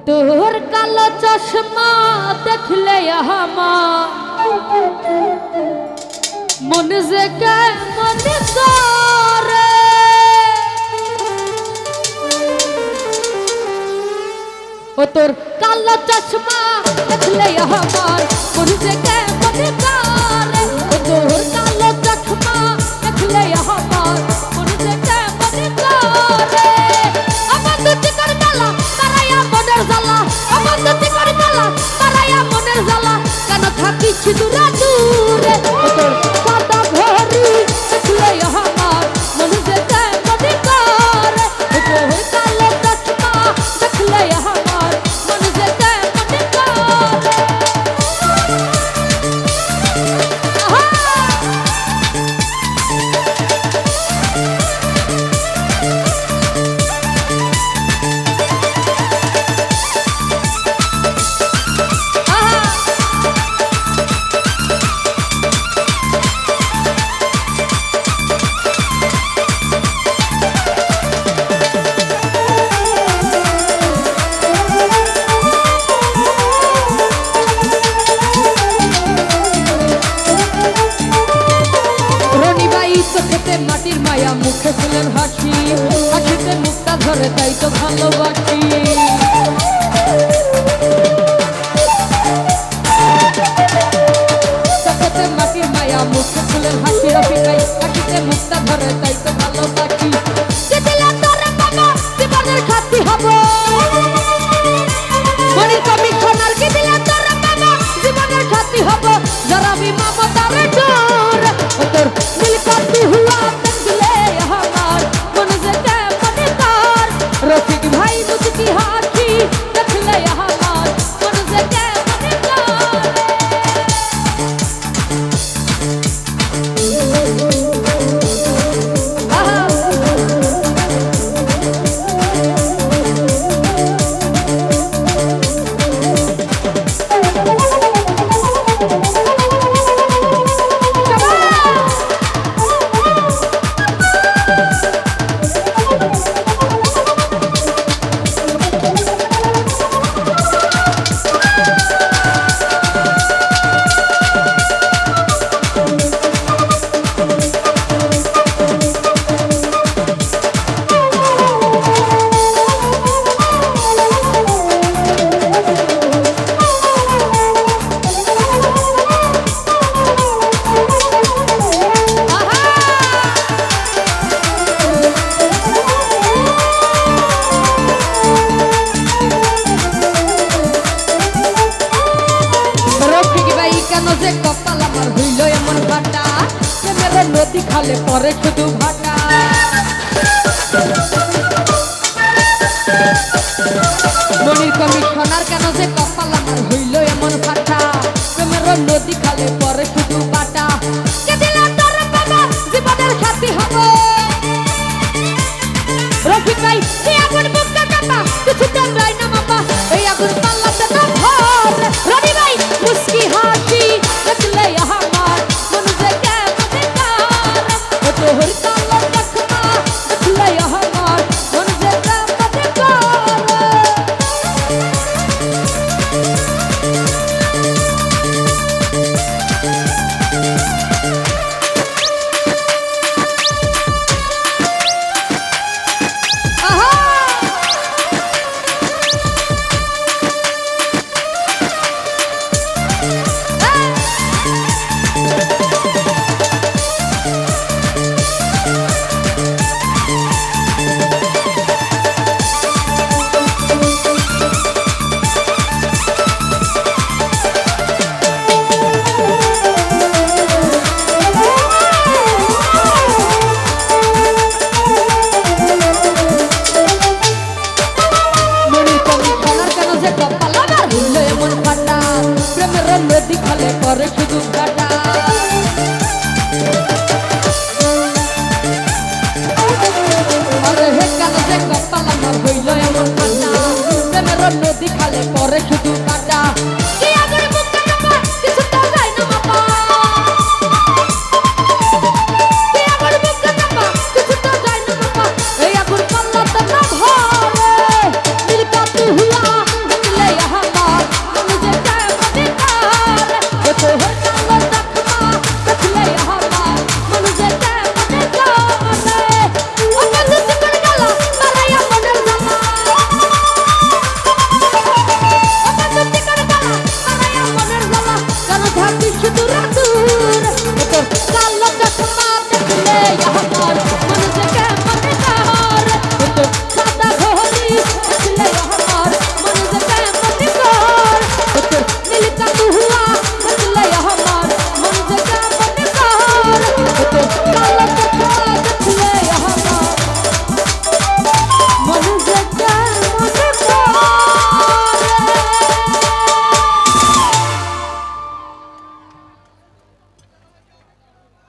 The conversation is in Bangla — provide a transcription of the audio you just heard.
তোর কালো চশমা দেখলে আমার মন যে কেমন করে ও তোর কালো চশমা দেখলে আমার মন যে কেমন করে ও তোর কালো চশমা দেখলে আমার মন যে কেমন করে আমার দুটি কর কালা তারাইয়া মনের জ্বালা আমার দুটি কর কালা তারাইয়া মনের জ্বালা কেন থাকিস দূরে দূরে ও তোর সাদা ঘড়ি দেখলে আমার মন যে কেমন করে ও তোর কালো চশমা দেখলে আমার মন যে কেমন করে মাটির মায়া মুখে ফুলের হাসি হাসিতে মুখটা ধরে তাই তো ভালোবাসি চোখেতে মাটির মায়া মুখে ফুলের হাসি রফিকাই হাসিতে মুখটা ধরে তাই তো ভালোবাসি জীবনের সাথী হব মনির কমিশনার কি দিলে তোর বাবা জীবনের সাথী হব জরাবি মমতার ডোর ও তোর নীলকান্তি হুয়া রফিক ভাই মুচকি হাসি দেখলে আমার মন যে কেমন নদী খালে পরে শুধু ভাটা মনির কমিশনার কেন যে কপাল আমার হইল এমন ফাটা প্রেমের নদী খালে পরে শুধু বাটা কে দিল তোর বাবা জীবনের সাথী হব রফিক ভাই